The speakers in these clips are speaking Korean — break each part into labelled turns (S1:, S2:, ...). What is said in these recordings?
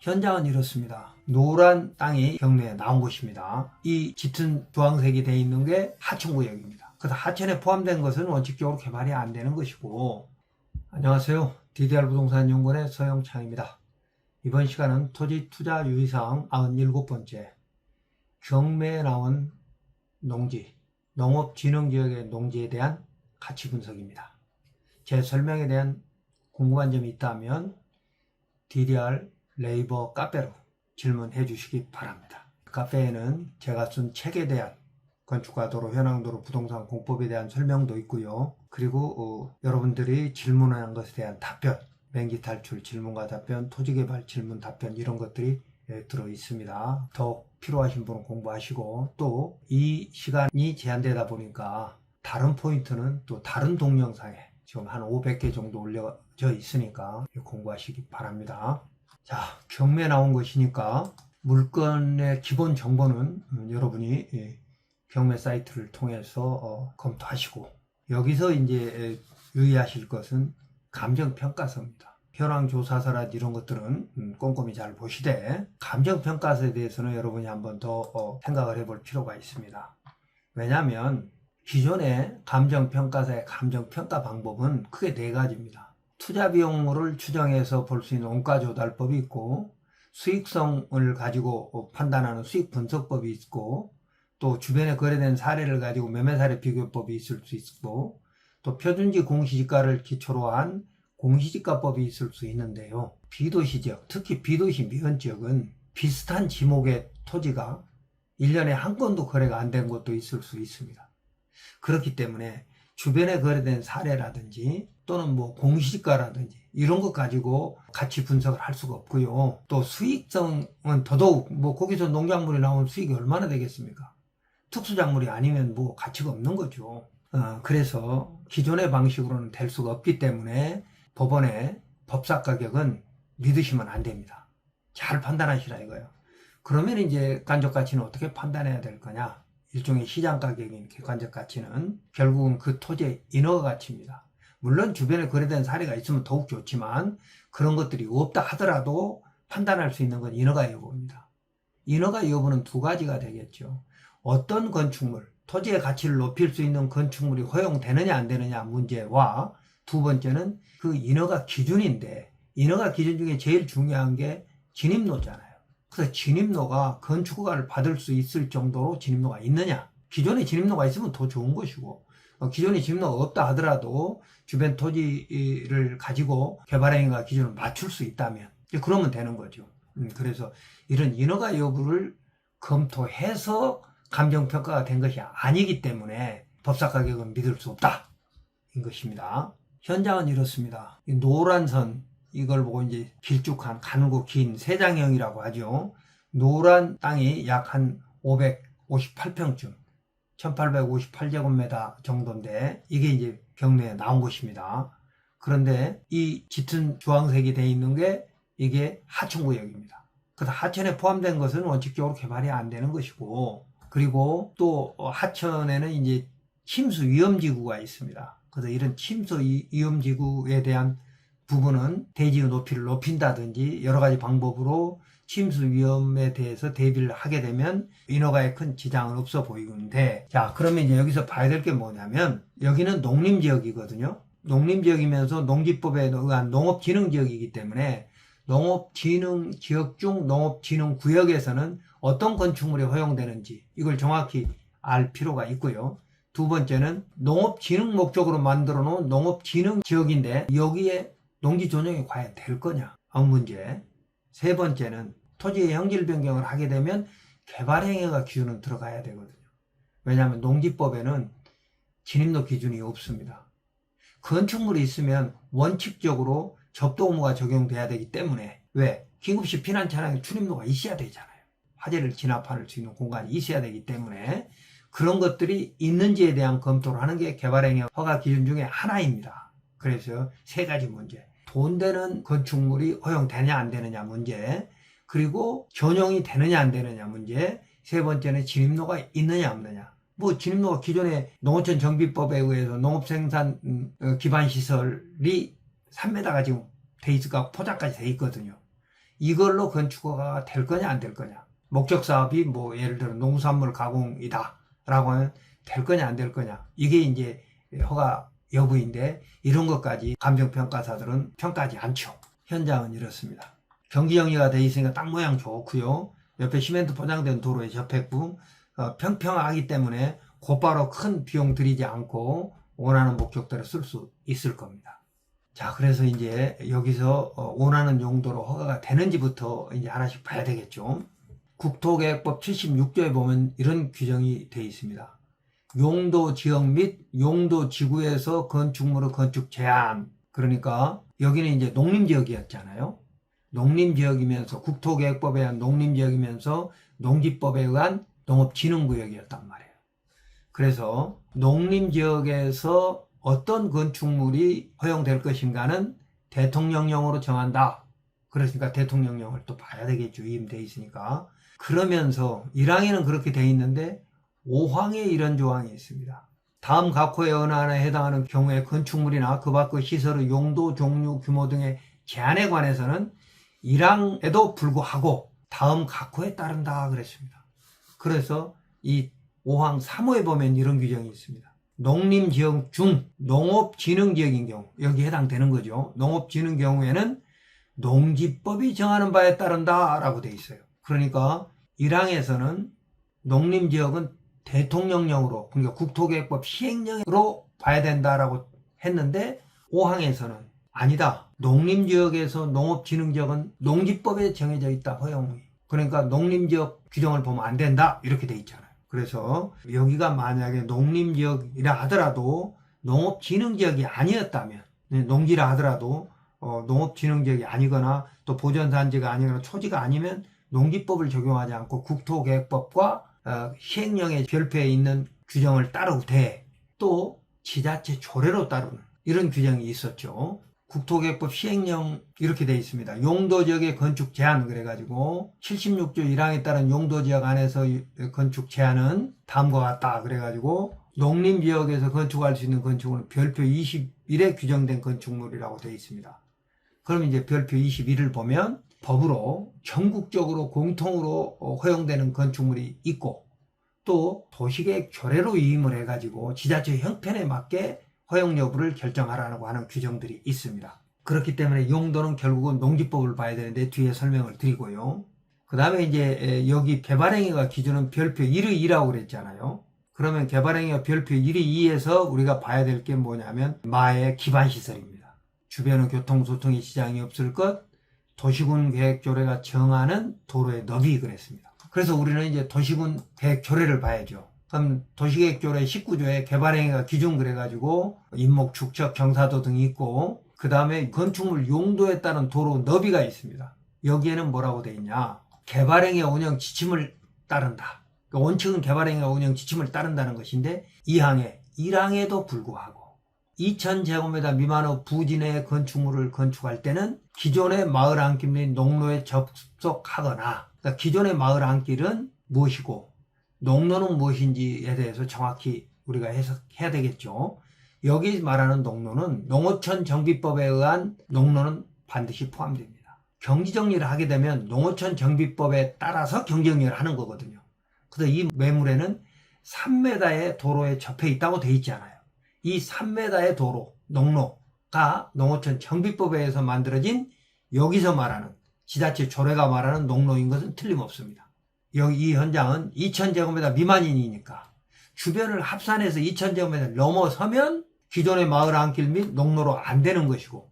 S1: 현장은 이렇습니다. 노란 땅이 경매에 나온 곳입니다. 이 짙은 주황색이 되어 있는 게 하천구역입니다. 그래서 하천에 포함된 것은 원칙적으로 개발이 안 되는 것이고. 안녕하세요. DDR부동산연구원의 서영창입니다. 이번 시간은 토지 투자 유의사항 97번째 경매에 나온 농지, 농업진흥지역의 농지에 대한 가치 분석입니다. 제 설명에 대한 궁금한 점이 있다면 DDR 네이버 카페로 질문해 주시기 바랍니다. 카페에는 제가 쓴 책에 대한 건축과 도로, 현황도로, 부동산 공법에 대한 설명도 있고요. 그리고 여러분들이 질문한 것에 대한 답변, 맹기 탈출 질문과 답변, 토지개발 질문 답변 이런 것들이 들어 있습니다. 더욱 필요하신 분은 공부하시고, 또 이 시간이 제한되다 보니까 다른 포인트는 또 다른 동영상에 지금 한 500개 정도 올려져 있으니까 공부하시기 바랍니다. 자, 경매 나온 것이니까 물건의 기본 정보는 여러분이 경매 사이트를 통해서 검토하시고, 여기서 이제 유의하실 것은 감정평가서입니다. 현황조사서라 이런 것들은 꼼꼼히 잘 보시되, 감정평가서에 대해서는 여러분이 한번 더 생각을 해볼 필요가 있습니다. 왜냐하면 기존의 감정평가서의 감정평가 방법은 크게 네 가지입니다. 투자 비용을 추정해서 볼 수 있는 원가조달법이 있고, 수익성을 가지고 판단하는 수익분석법이 있고, 또 주변에 거래된 사례를 가지고 매매사례 비교법이 있을 수 있고, 또 표준지 공시지가를 기초로 한 공시지가법이 있을 수 있는데요. 비도시지역, 특히 비도시 미원지역은 비슷한 지목의 토지가 1년에 한 건도 거래가 안 된 곳도 있을 수 있습니다. 그렇기 때문에 주변에 거래된 사례라든지 또는 공시지가라든지 이런 것 가지고 가치 분석을 할 수가 없고요. 또 수익성은 더더욱 거기서 농작물이 나오면 수익이 얼마나 되겠습니까? 특수작물이 아니면 가치가 없는 거죠. 그래서 기존의 방식으로는 될 수가 없기 때문에 법원의 법사 가격은 믿으시면 안 됩니다. 잘 판단하시라 이거예요. 그러면 이제 객관적 가치는 어떻게 판단해야 될 거냐? 일종의 시장 가격인 객관적 가치는 결국은 그 토지의 인허가 가치입니다. 물론 주변에 거래된 사례가 있으면 더욱 좋지만, 그런 것들이 없다 하더라도 판단할 수 있는 건 인허가 여부입니다. 인허가 여부는 두 가지가 되겠죠. 어떤 건축물, 토지의 가치를 높일 수 있는 건축물이 허용되느냐 안 되느냐 문제와, 두 번째는 그 인허가 기준인데, 인허가 기준 중에 제일 중요한 게 진입로잖아요. 그래서 진입로가 건축허가를 받을 수 있을 정도로 진입로가 있느냐. 기존에 진입로가 있으면 더 좋은 것이고, 기존에 진입로가 없다 하더라도 주변 토지를 가지고 개발행위가 기준을 맞출 수 있다면 그러면 되는 거죠. 그래서 이런 인허가 여부를 검토해서 감정평가가 된 것이 아니기 때문에 법사 가격은 믿을 수 없다 인 것입니다. 현장은 이렇습니다. 이 노란 선, 이걸 보고 이제 길쭉한 가늘고 긴 세장형이라고 하죠. 노란 땅이 약 한 558평쯤 1858제곱미터 정도인데, 이게 이제 경매에 나온 것입니다. 그런데 이 짙은 주황색이 되어 있는 게 이게 하천구역입니다. 그래서 하천에 포함된 것은 원칙적으로 개발이 안 되는 것이고, 그리고 또 하천에는 이제 침수 위험지구가 있습니다. 그래서 이런 침수 위험지구에 대한 부분은 대지의 높이를 높인다든지 여러 가지 방법으로 침수 위험에 대해서 대비를 하게 되면 인허가에 큰 지장은 없어 보이는데, 자, 그러면 이제 여기서 봐야 될 게 뭐냐면, 여기는 농림지역이거든요. 농림지역이면서 농지법에 의한 농업진흥지역이기 때문에 농업진흥지역 중 농업진흥구역에서는 어떤 건축물이 허용되는지 이걸 정확히 알 필요가 있고요. 두 번째는 농업진흥 목적으로 만들어 놓은 농업진흥지역인데 여기에 농지 전용이 과연 될 거냐? 문제. 세 번째는 토지의 형질 변경을 하게 되면 개발행위가 기준은 들어가야 되거든요. 왜냐하면 농지법에는 진입로 기준이 없습니다. 건축물이 있으면 원칙적으로 접도 의무가 적용돼야 되기 때문에, 왜? 긴급시 피난 차량에 출입로가 있어야 되잖아요. 화재를 진압할 수 있는 공간이 있어야 되기 때문에 그런 것들이 있는지에 대한 검토를 하는 게 개발행위 허가 기준 중에 하나입니다. 그래서 세 가지 문제. 돈 되는 건축물이 허용되느냐 안 되느냐 문제, 그리고 전용이 되느냐 안 되느냐 문제, 세 번째는 진입로가 있느냐 없느냐. 진입로가 기존의 농어촌 정비법에 의해서 농업생산 기반시설이 3m가 지금 돼 있을까 포장까지 돼 있거든요. 이걸로 건축허가가 될 거냐 안 될 거냐. 목적 사업이 뭐 예를 들어 농수산물 가공이다 라고 하면 될 거냐 안 될 거냐. 이게 이제 허가 여부인데 이런 것까지 감정평가사들은 평가하지 않죠. 현장은 이렇습니다. 경기 정리가 돼 있으니까 땅 모양 좋고요. 옆에 시멘트 포장된 도로에 접했고 평평하기 때문에 곧바로 큰 비용 들이지 않고 원하는 목적대로 쓸 수 있을 겁니다. 자, 그래서 이제 여기서 원하는 용도로 허가가 되는지부터 이제 하나씩 봐야 되겠죠. 국토계획법 76조에 보면 이런 규정이 되어 있습니다. 용도 지역 및 용도 지구에서 건축물의 건축 제한. 그러니까 여기는 이제 농림지역이었잖아요. 농림지역이면서 국토계획법에 의한 농림지역이면서 농지법에 의한 농업진흥구역이었단 말이에요. 그래서 농림지역에서 어떤 건축물이 허용될 것인가는 대통령령으로 정한다. 그러니까 대통령령을 또 봐야 되겠죠. 위임되어 있으니까. 그러면서 1항에는 그렇게 되어 있는데 5항에 이런 조항이 있습니다. 다음 각호의 어느 하나에 해당하는 경우에 건축물이나 그 밖의 시설의 용도, 종류, 규모 등의 제한에 관해서는 1항에도 불구하고 다음 각호에 따른다 그랬습니다. 그래서 이 5항 3호에 보면 이런 규정이 있습니다. 농림지역 중 농업진흥지역인 경우, 여기 해당되는 거죠. 농업진흥 경우에는 농지법이 정하는 바에 따른다 라고 되어 있어요. 그러니까 1항에서는 농림지역은 대통령령으로, 그러니까 국토계획법 시행령으로 봐야 된다라고 했는데 5항에서는 아니다. 농림지역에서 농업진흥지역은 농지법에 정해져 있다. 허용이. 그러니까 농림지역 규정을 보면 안 된다. 이렇게 돼 있잖아요. 그래서 여기가 만약에 농림지역이라 하더라도 농업진흥지역이 아니었다면, 농지라 하더라도 농업진흥지역이 아니거나 또 보전단지가 아니거나 초지가 아니면 농지법을 적용하지 않고 국토계획법과 시행령의 별표에 있는 규정을 따르고 돼. 또 지자체 조례로 따르는 이런 규정이 있었죠. 국토계획법 시행령 이렇게 돼 있습니다. 용도지역의 건축 제한 그래가지고 76조 1항에 따른 용도지역 안에서 건축 제한은 다음과 같다 그래가지고 농림지역에서 건축할 수 있는 건축물은 별표 21에 규정된 건축물이라고 되어 있습니다. 그럼 이제 별표 21을 보면 법으로 전국적으로 공통으로 허용되는 건축물이 있고 또 도시계획 조례로 위임을 해가지고 지자체 형편에 맞게 허용 여부를 결정하라고 하는 규정들이 있습니다. 그렇기 때문에 용도는 결국은 농지법을 봐야 되는데 뒤에 설명을 드리고요. 그 다음에 이제 여기 개발행위가 기준은 별표 1의 2라고 그랬잖아요. 그러면 개발행위가 별표 1의 2에서 우리가 봐야 될 게 뭐냐면 마의 기반시설입니다. 주변의 교통소통의 시장이 없을 것, 도시군 계획조례가 정하는 도로의 너비 그랬습니다. 그래서 우리는 이제 도시군 계획조례를 봐야죠. 그럼 도시계획조례 19조에 개발행위가 기준 그래가지고 인목, 축척, 경사도 등이 있고 그 다음에 건축물 용도에 따른 도로 너비가 있습니다. 여기에는 뭐라고 돼 있냐? 개발행위 운영 지침을 따른다. 그러니까 원칙은 개발행위 운영 지침을 따른다는 것인데 2항에 1항에도 불구하고 2000제곱미터 미만의 부지내의 건축물을 건축할 때는 기존의 마을 안길 및 농로에 접속하거나 그러니까 기존의 마을 안길은 무엇이고 농로는 무엇인지에 대해서 정확히 우리가 해석해야 되겠죠. 여기 말하는 농로는 농어촌 정비법에 의한 농로는 반드시 포함됩니다. 경지정리를 하게 되면 농어촌 정비법에 따라서 경지정리를 하는 거거든요. 그래서 이 매물에는 3m의 도로에 접해 있다고 돼 있잖아요. 이 3m의 도로, 농로가 농어촌 정비법에 의해서 만들어진 여기서 말하는 지자체 조례가 말하는 농로인 것은 틀림없습니다. 여기 이 현장은 2000제곱미터 미만이니까 주변을 합산해서 2000제곱미터 넘어서면 기존의 마을 안길 및 농로로 안 되는 것이고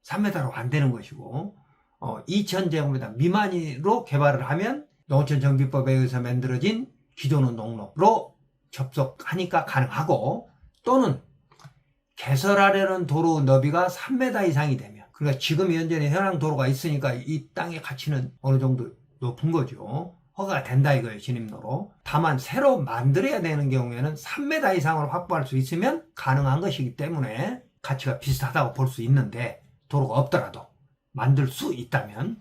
S1: 3m로 안 되는 것이고 2000제곱미터 미만으로 개발을 하면 농어촌 정비법에 의해서 만들어진 기존의 농로로 접속하니까 가능하고 또는 개설하려는 도로 너비가 3m 이상이 되면 그러니까 지금 현재는 현황 도로가 있으니까 이 땅의 가치는 어느 정도 높은 거죠. 허가가 된다 이거예요. 진입로로. 다만 새로 만들어야 되는 경우에는 3m 이상으로 확보할 수 있으면 가능한 것이기 때문에 가치가 비슷하다고 볼 수 있는데 도로가 없더라도 만들 수 있다면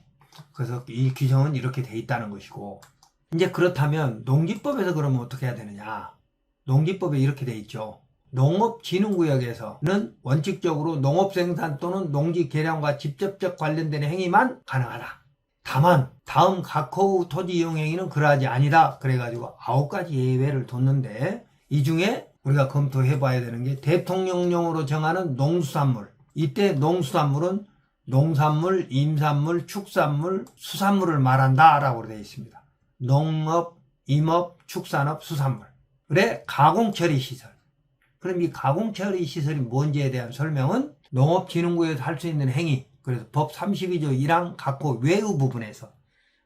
S1: 그래서 이 규정은 이렇게 돼 있다는 것이고 이제 그렇다면 농지법에서 그러면 어떻게 해야 되느냐. 농지법에 이렇게 돼 있죠. 농업진흥구역에서는 원칙적으로 농업생산 또는 농지 개량과 직접적 관련된 행위만 가능하다. 다만 다음 각호 토지 이용 행위는 그러하지 아니다. 그래가지고 9가지 예외를 뒀는데 이 중에 우리가 검토해 봐야 되는 게 대통령령으로 정하는 농수산물. 이때 농수산물은 농산물, 임산물, 축산물, 수산물을 말한다 라고 되어 있습니다. 농업, 임업, 축산업, 수산물. 그래 가공처리 시설. 그럼 이 가공처리 시설이 뭔지에 대한 설명은 농업진흥구에서 할 수 있는 행위. 그래서 법 32조 1항 각호 외의 부분에서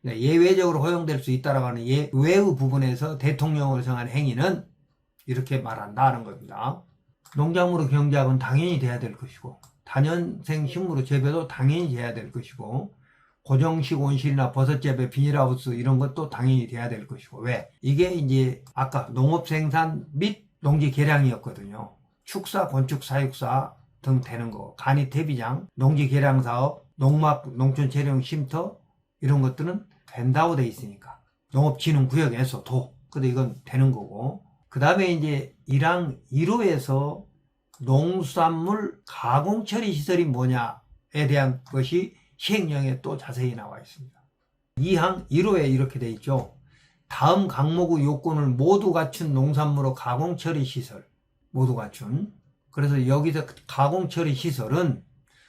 S1: 예외적으로 허용될 수 있다라고 하는 외의 부분에서 대통령으로 정한 행위는 이렇게 말한다는 겁니다. 농작물의 경작은 당연히 돼야 될 것이고 다년생 식물의 재배도 당연히 돼야 될 것이고 고정식 온실이나 버섯 재배, 비닐하우스 이런 것도 당연히 돼야 될 것이고 왜? 이게 이제 아까 농업 생산 및 농지 개량이었거든요. 축사, 건축, 사육사 등 되는 거, 간이 퇴비장, 농지 개량 사업, 농막, 농촌 재령 쉼터 이런 것들은 된다고 돼 있으니까 농업진흥구역에서도 근데 이건 되는 거고 그 다음에 이제 1항 1호에서 농수산물 가공처리 시설이 뭐냐에 대한 것이 시행령에 또 자세히 나와 있습니다. 2항 1호에 이렇게 돼 있죠. 다음 항목의 요건을 모두 갖춘 농산물의 가공처리 시설 모두 갖춘 그래서 여기서 가공처리 시설은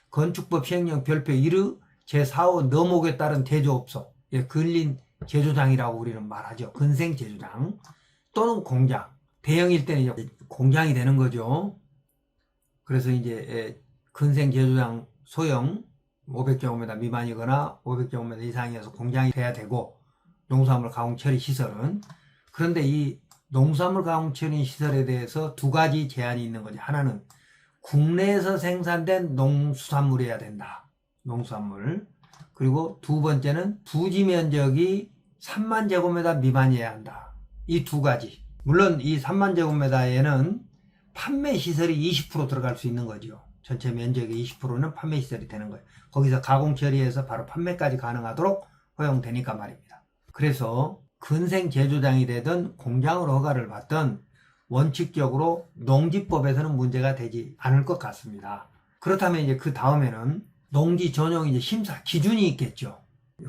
S1: 건축법 시행령 별표 1의 제4호 너목에 따른 제조업소 근린 제조장이라고 우리는 말하죠. 근생 제조장 또는 공장 대형일 때는 이제 공장이 되는 거죠. 그래서 이제 근생 제조장 소형 500제곱미터 미만이거나 500제곱미터 이상이어서 공장이 돼야 되고 농산물 가공 처리 시설은 그런데 이 농산물 가공 처리 시설에 대해서 두 가지 제한이 있는 거죠. 하나는 국내에서 생산된 농수산물이어야 된다. 농수산물. 그리고 두 번째는 부지 면적이 3만 제곱미터 미만이어야 한다. 이 두 가지. 물론 이 3만 제곱미터에는 판매 시설이 20% 들어갈 수 있는 거죠. 전체 면적의 20%는 판매 시설이 되는 거예요. 거기서 가공 처리해서 바로 판매까지 가능하도록 허용되니까 말입니다. 그래서 근생 제조장이 되든 공장으로 허가를 받든 원칙적으로 농지법에서는 문제가 되지 않을 것 같습니다. 그렇다면 이제 그 다음에는 농지 전용 이제 심사 기준이 있겠죠.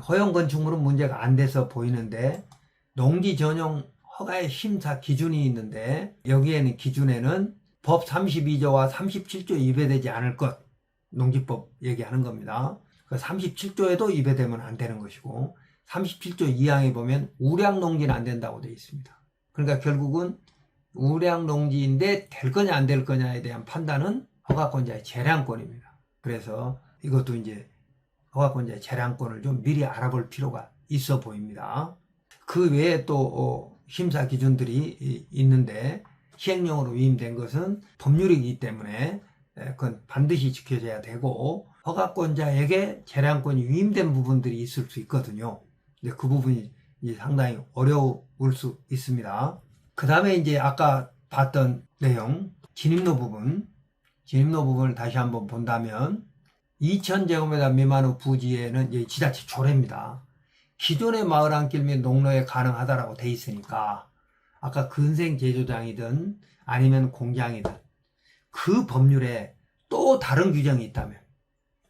S1: 허용 건축물은 문제가 안 돼서 보이는데 농지 전용 허가의 심사 기준이 있는데 여기에는 기준에는 법 32조와 37조 위배되지 않을 것 농지법 얘기하는 겁니다. 37조에도 위배되면 안 되는 것이고 37조 2항에 보면 우량농지는 안 된다고 되어 있습니다. 그러니까 결국은 우량농지인데 될 거냐 안 될 거냐에 대한 판단은 허가권자의 재량권입니다. 그래서 이것도 이제 허가권자의 재량권을 좀 미리 알아볼 필요가 있어 보입니다. 그 외에 또 심사 기준들이 있는데 시행령으로 위임된 것은 법률이기 때문에 그건 반드시 지켜져야 되고 허가권자에게 재량권이 위임된 부분들이 있을 수 있거든요. 근데 그 부분이 이제 상당히 어려울 수 있습니다. 그 다음에 이제 아까 봤던 내용 진입로 부분을 다시 한번 본다면 2000제곱미터 미만의 부지에는 이제 지자체 조례입니다. 기존의 마을 안길 및 농로에 가능하다라고 돼 있으니까 아까 근생 제조장이든 아니면 공장이든 그 법률에 또 다른 규정이 있다면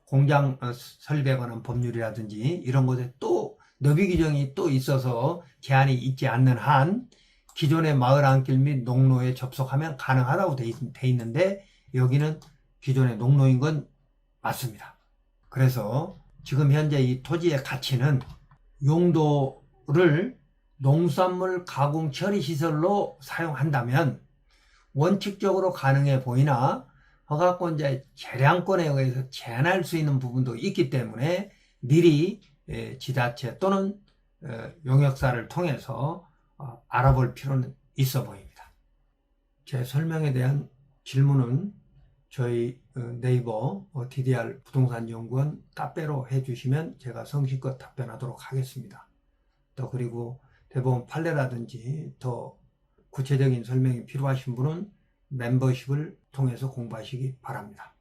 S1: 공장 설비에 관한 법률이라든지 이런 것에 또 너비 규정이 또 있어서 제한이 있지 않는 한 기존의 마을 안길 및 농로에 접속하면 가능하다고 돼 있는데 여기는 기존의 농로인 건 맞습니다. 그래서 지금 현재 이 토지의 가치는 용도를 농산물 가공 처리 시설로 사용한다면 원칙적으로 가능해 보이나 허가권자의 재량권에 의해서 제한할 수 있는 부분도 있기 때문에 미리 지자체 또는 용역사를 통해서 알아볼 필요는 있어 보입니다. 제 설명에 대한 질문은 저희 네이버 DDR 부동산 연구원 카페로 해주시면 제가 성실껏 답변하도록 하겠습니다. 또 그리고 대법원 판례라든지 더 구체적인 설명이 필요하신 분은 멤버십을 통해서 공부하시기 바랍니다.